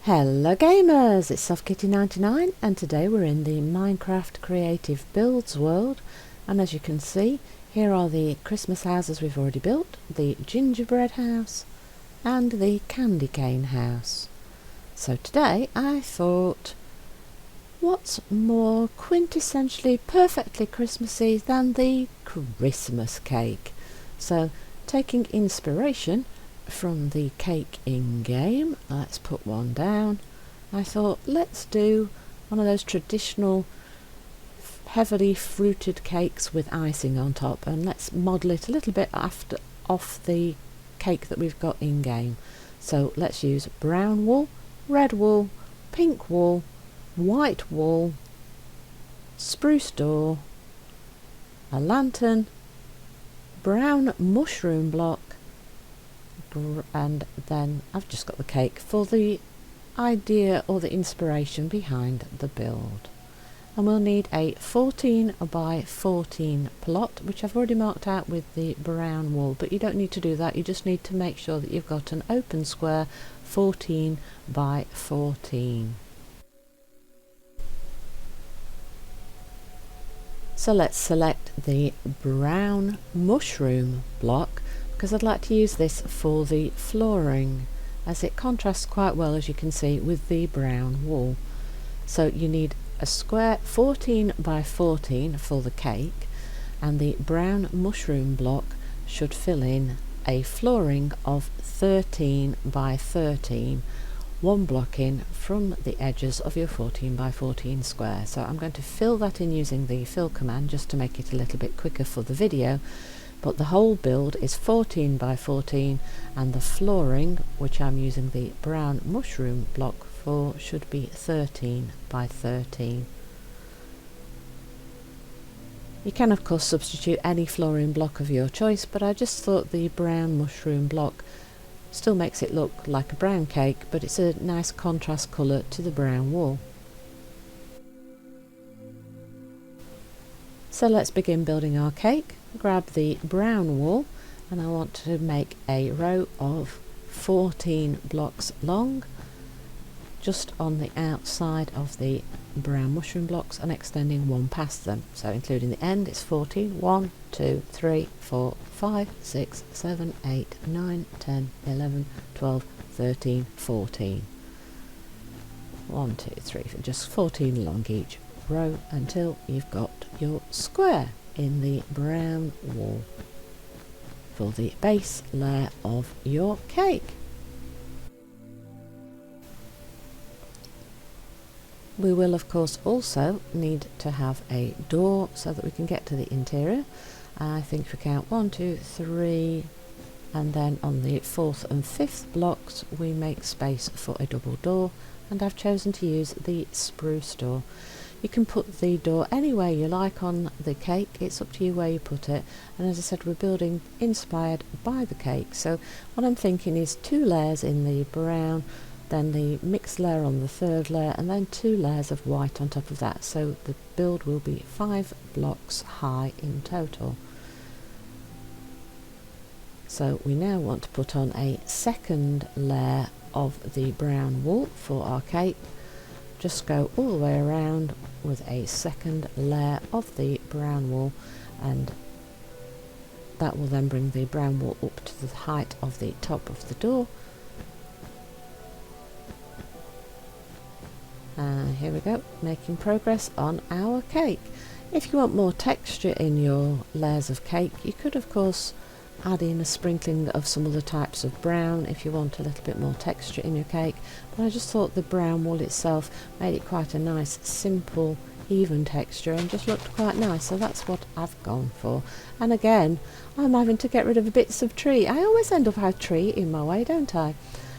Hello gamers, it's SoftKitty99 and today we're in the Minecraft Creative Builds world, and as you can see here are the Christmas houses we've already built, the gingerbread house and the candy cane house. So today I thought, what's more quintessentially perfectly Christmassy than the Christmas cake? So taking inspiration from the cake in game, let's put one down. I thought let's do one of those traditional heavily fruited cakes with icing on top, and let's model it a little bit off the cake that we've got in game. So let's use brown wool, red wool, pink wool, white wool, spruce door, a lantern, brown mushroom block, and then I've just got the cake for the idea or the inspiration behind the build. And we'll need a 14 by 14 plot, which I've already marked out with the brown wool, but you don't need to do that. You just need to make sure that you've got an open square 14 by 14. So let's select the brown mushroom block, because I'd like to use this for the flooring, as it contrasts quite well, as you can see, with the brown wool. So you need a square 14 by 14 for the cake, and the brown mushroom block should fill in a flooring of 13 by 13, one block in from the edges of your 14 by 14 square. So I'm going to fill that in using the fill command just to make it a little bit quicker for the video. But the whole build is 14 by 14, and the flooring, which I'm using the brown mushroom block for, should be 13 by 13. You can of course substitute any flooring block of your choice, but I just thought the brown mushroom block still makes it look like a brown cake, but it's a nice contrast colour to the brown wool. So let's begin building our cake. Grab the brown wool, and I want to make a row of 14 blocks long, just on the outside of the brown mushroom blocks and extending one past them. So including the end, it's 14. 1, 2, 3, 4, 5, 6, 7, 8, 9, 10, 11, 12, 13, 14. 1, 2, 3, just 14 along each row until you've got your square in the brown wool for the base layer of your cake. We will of course also need to have a door so that we can get to the interior. I think if we count 1, 2, 3, and then on the 4th and 5th blocks we make space for a double door, and I've chosen to use the spruce door. You can put the door anywhere you like on the cake, it's up to you where you put it, and as I said, we're building inspired by the cake. So what I'm thinking is 2 layers in the brown, then the mixed layer on the 3rd layer, and then 2 layers of white on top of that, so the build will be 5 blocks high in total. So we now want to put on a 2nd layer of the brown wool for our cake. Just go all the way around with a 2nd layer of the brown wool, and that will then bring the brown wool up to the height of the top of the door. Here we go, making progress on our cake. If you want more texture in your layers of cake, you could of course add in a sprinkling of some other types of brown if you want a little bit more texture in your cake, but I just thought the brown wool itself made it quite a nice, simple, even texture and just looked quite nice, so that's what I've gone for. And again, I'm having to get rid of bits of tree. I always end up with a tree in my way, don't I?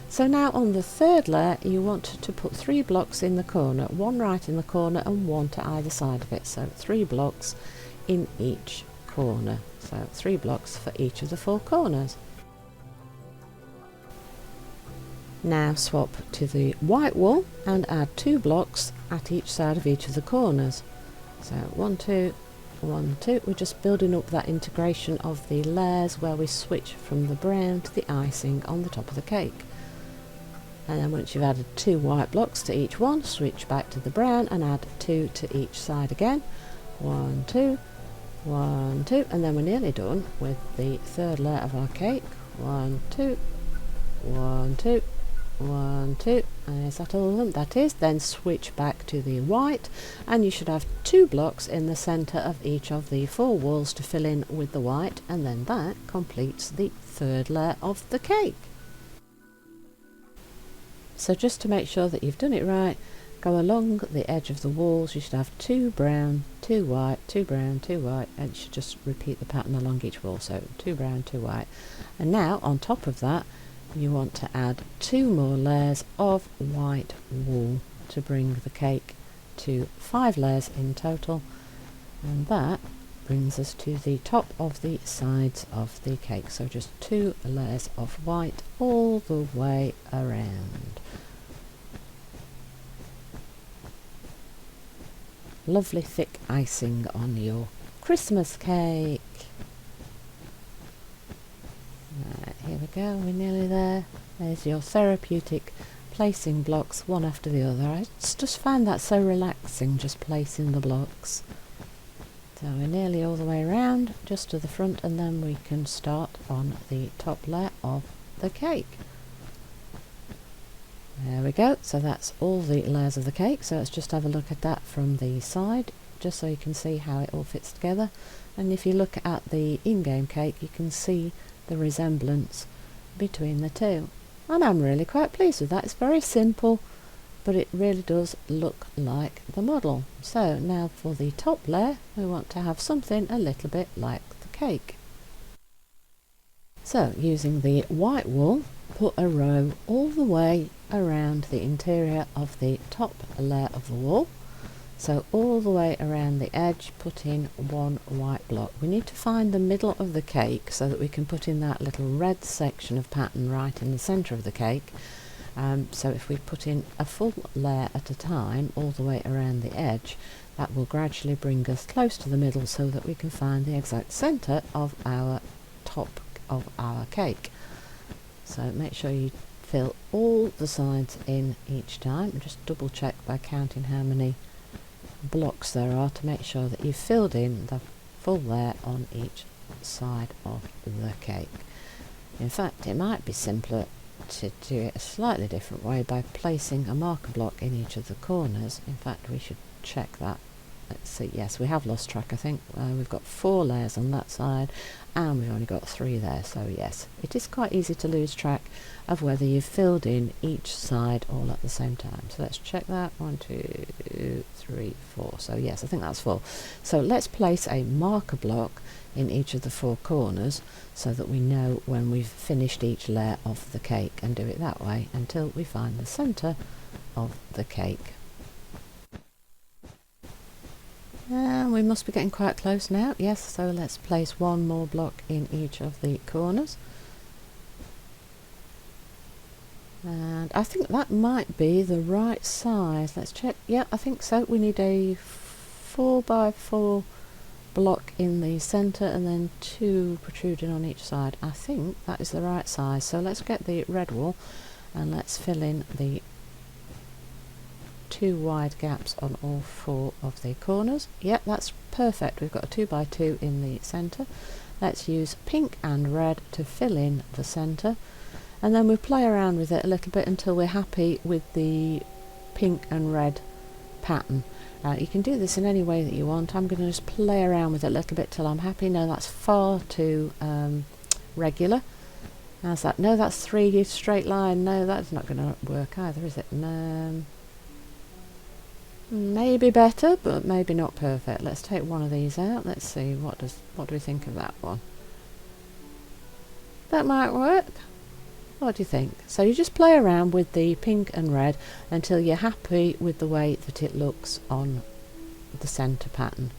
So now on the 3rd layer you want to put 3 blocks in the corner, 1 right in the corner and 1 to either side of it, so 3 blocks in each corner. So 3 blocks for each of the 4 corners. Now swap to the white wool and add 2 blocks at each side of each of the corners. So 1, 2, 1, 2. We're just building up that integration of the layers where we switch from the brown to the icing on the top of the cake. And then once you've added 2 white blocks to each one, switch back to the brown and add 2 to each side again. 1, 2, 1, 2, and then we're nearly done with the third layer of our cake. 1, 2, 1, 2, 1, 2, and is that all of them? That is. Then switch back to the white, and you should have 2 blocks in the centre of each of the 4 walls to fill in with the white, and then that completes the third layer of the cake. So just to make sure that you've done it right, go along the edge of the walls. You should have 2 brown, 2 white, 2 brown, 2 white, and you should just repeat the pattern along each wall. So 2 brown, 2 white. And now on top of that, you want to add 2 more layers of white wool to bring the cake to 5 layers in total. And that brings us to the top of the sides of the cake. So just 2 layers of white all the way around. Lovely thick icing on your Christmas cake. Right, here we go, we're nearly there. There's your therapeutic placing blocks one after the other. I just find that so relaxing, just placing the blocks. So we're nearly all the way around, just to the front, and then we can start on the top layer of the cake. There we go, so that's all the layers of the cake. So let's just have a look at that from the side, just so you can see how it all fits together. And if you look at the in-game cake, you can see the resemblance between the two. And I'm really quite pleased with that. It's very simple, but it really does look like the model. So now for the top layer, we want to have something a little bit like the cake. So using the white wool, put a row all the way around the interior of the top layer of the wool. So all the way around the edge, put in 1 white block. We need to find the middle of the cake so that we can put in that little red section of pattern right in the centre of the cake. So if we put in a full layer at a time all the way around the edge, that will gradually bring us close to the middle so that we can find the exact centre of our top of our cake. So make sure you fill all the sides in each time, and just double check by counting how many blocks there are to make sure that you've filled in the full layer on each side of the cake. In fact, it might be simpler to do it a slightly different way by placing a marker block in each of the corners. In fact, we should check that. Let's see, yes, we have lost track. I think we've got 4 layers on that side and we've only got 3 there, so yes, it is quite easy to lose track of whether you've filled in each side all at the same time. So let's check that. 1, 2, 3, 4. So yes, I think that's 4. So let's place a marker block in each of the 4 corners so that we know when we've finished each layer of the cake, and do it that way until we find the centre of the cake. And we must be getting quite close now. Yes, so let's place 1 more block in each of the corners. And I think that might be the right size. Let's check. Yeah, I think so. We need a 4 by 4 block in the centre and then 2 protruding on each side. I think that is the right size. So let's get the red wool and let's fill in the 2 wide gaps on all 4 of the corners. Yep, that's perfect. We've got a 2 by 2 in the centre. Let's use pink and red to fill in the centre, and then we'll play around with it a little bit until we're happy with the pink and red pattern. You can do this in any way that you want. I'm going to just play around with it a little bit till I'm happy. No, that's far too regular. How's that? No, that's 3 straight line. No, that's not going to work either, is it? No. Maybe better, but maybe not perfect. Let's take one of these out. Let's see, what do we think of that one? That might work. What do you think? So you just play around with the pink and red until you're happy with the way that it looks on the centre pattern.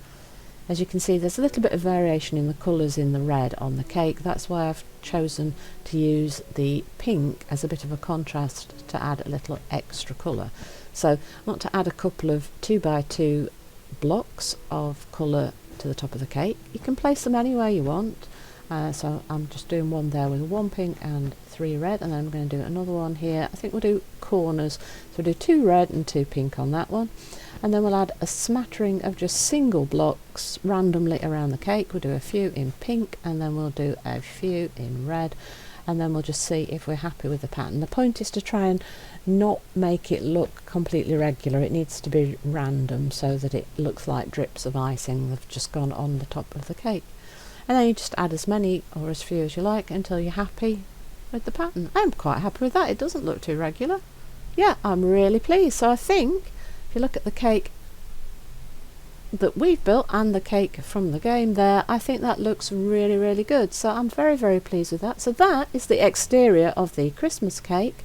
As you can see, there's a little bit of variation in the colours in the red on the cake. That's why I've chosen to use the pink as a bit of a contrast to add a little extra colour. So I want to add a couple of 2 by 2 blocks of colour to the top of the cake. You can place them anywhere you want. So I'm just doing one there with 1 pink and 3 red, and then I'm going to do another one here. I think we'll do corners, so we'll do 2 red and 2 pink on that one, and then we'll add a smattering of just single blocks randomly around the cake. We'll do a few in pink, and then we'll do a few in red, and then we'll just see if we're happy with the pattern. The point is to try and not make it look completely regular. It needs to be random so that it looks like drips of icing that have just gone on the top of the cake. And then you just add as many or as few as you like until you're happy with the pattern. I'm quite happy with that. It doesn't look too regular. Yeah, I'm really pleased. So I think if you look at the cake that we've built and the cake from the game there, I think that looks really, really good. So I'm very, very pleased with that. So that is the exterior of the Christmas cake.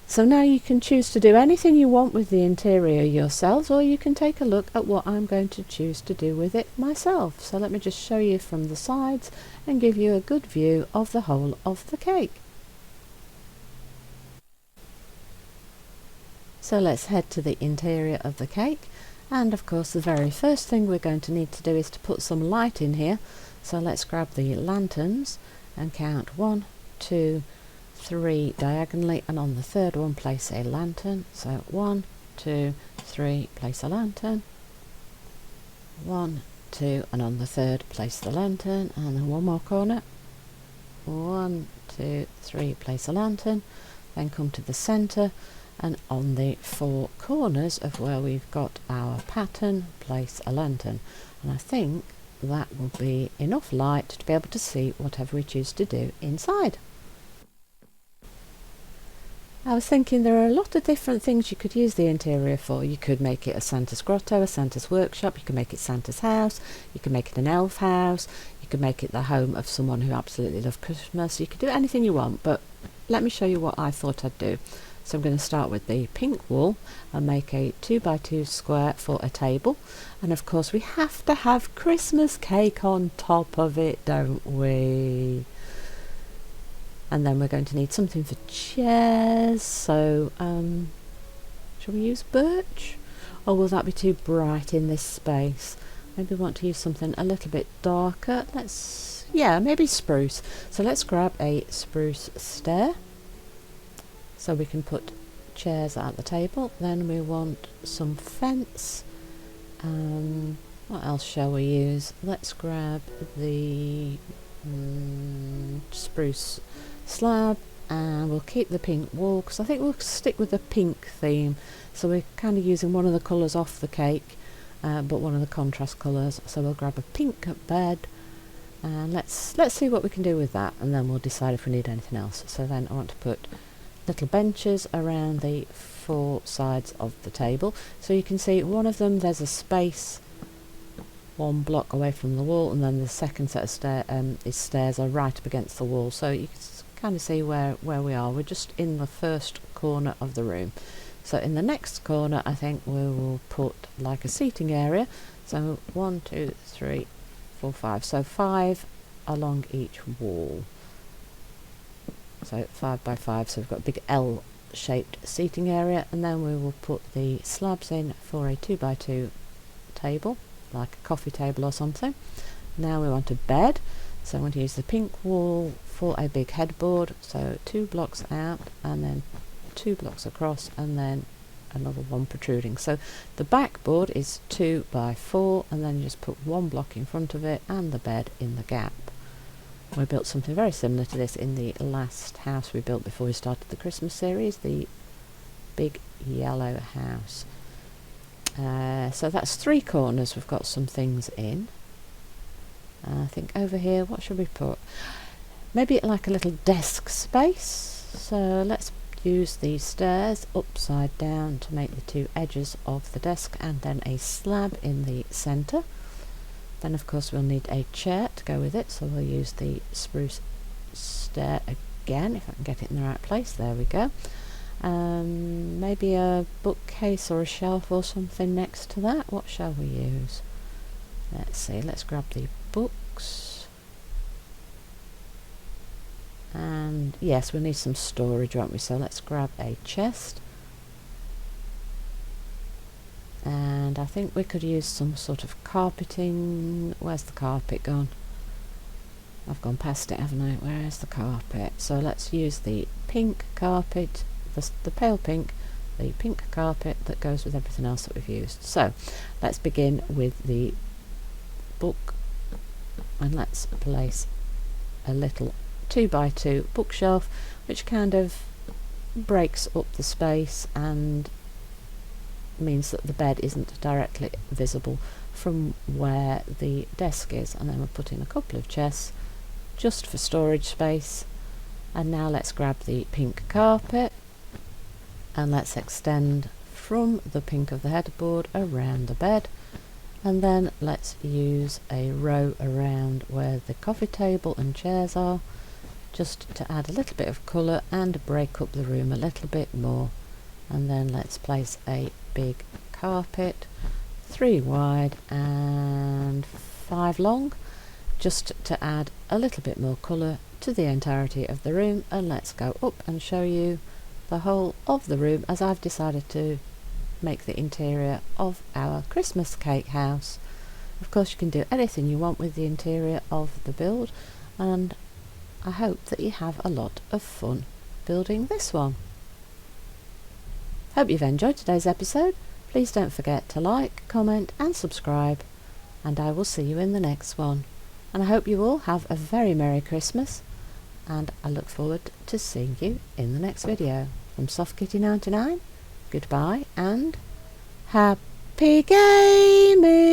So now you can choose to do anything you want with the interior yourselves, or you can take a look at what I'm going to choose to do with it myself. So let me just show you from the sides and give you a good view of the whole of the cake. So let's head to the interior of the cake, and of course the very first thing we're going to need to do is to put some light in here. So let's grab the lanterns and count 1, 2, 3 diagonally, and on the third one place a lantern. So 1, 2, 3, place a lantern, 1, 2, and on the third place the lantern, and then one more corner, 1, 2, 3, place a lantern, then come to the centre, and on the 4 corners of where we've got our pattern, place a lantern. And I think that will be enough light to be able to see whatever we choose to do inside. I was thinking there are a lot of different things you could use the interior for. You could make it a Santa's grotto, a Santa's workshop, you could make it Santa's house, you could make it an elf house, you could make it the home of someone who absolutely loves Christmas. You could do anything you want, but let me show you what I thought I'd do. So I'm going to start with the pink wool and make a 2x2 square for a table, and of course we have to have Christmas cake on top of it, don't we? And then we're going to need something for chairs, so shall we use birch? Or will that be too bright in this space? Maybe we want to use something a little bit darker. Yeah, maybe spruce. So let's grab a spruce stair so we can put chairs at the table. Then we want some fence. What else shall we use? Let's grab the spruce slab, and we'll keep the pink wool because I think we'll stick with the pink theme. So we're kind of using one of the colours off the cake, but one of the contrast colours. So we'll grab a pink bed, and let's see what we can do with that, and then we'll decide if we need anything else. So then I want to put little benches around the 4 sides of the table. So you can see one of them, there's a space 1 block away from the wall, and then the second set of stairs are right up against the wall. So you can kind of see where we are. We're just in the first corner of the room. So in the next corner I think we will put like a seating area. So 1, 2, 3, 4, 5. So 5 along each wall. So 5 by 5. So we've got a big L-shaped seating area, and then we will put the slabs in for a 2x2 table, like a coffee table or something. Now we want a bed, so I'm going to use the pink wool for a big headboard. So 2 blocks out, and then 2 blocks across, and then another one protruding. So the backboard is 2 by 4, and then you just put 1 block in front of it and the bed in the gap. We built something very similar to this in the last house we built before we started the Christmas series, the big yellow house. So that's 3 corners we've got some things in. I think over here, what should we put? Maybe like a little desk space. So let's use these stairs upside down to make the 2 edges of the desk, and then a slab in the centre. Then of course we'll need a chair to go with it, so we'll use the spruce stair again, if I can get it in the right place. There we go. Maybe a bookcase or a shelf or something next to that. What shall we use? Let's see, let's grab the books. And yes, we'll need some storage, won't we? So let's grab a chest. And I think we could use some sort of carpeting. Where's the carpet gone? I've gone past it, haven't I? Where's the carpet? So let's use the pink carpet, the pale pink, the pink carpet that goes with everything else that we've used. So let's begin with the book, and let's place a little 2x2 bookshelf which kind of breaks up the space and means that the bed isn't directly visible from where the desk is. And then we'll put in a couple of chests just for storage space. And now let's grab the pink carpet and let's extend from the pink of the headboard around the bed, and then let's use a row around where the coffee table and chairs are, just to add a little bit of colour and break up the room a little bit more. And then let's place a big carpet, 3 wide and 5 long, just to add a little bit more colour to the entirety of the room. And let's go up and show you the whole of the room as I've decided to make the interior of our Christmas cake house. Of course, you can do anything you want with the interior of the build, and I hope that you have a lot of fun building this one. Hope you've enjoyed today's episode. Please don't forget to like, comment and subscribe, and I will see you in the next one. And I hope you all have a very Merry Christmas, and I look forward to seeing you in the next video. From SoftKitty99, goodbye and happy gaming!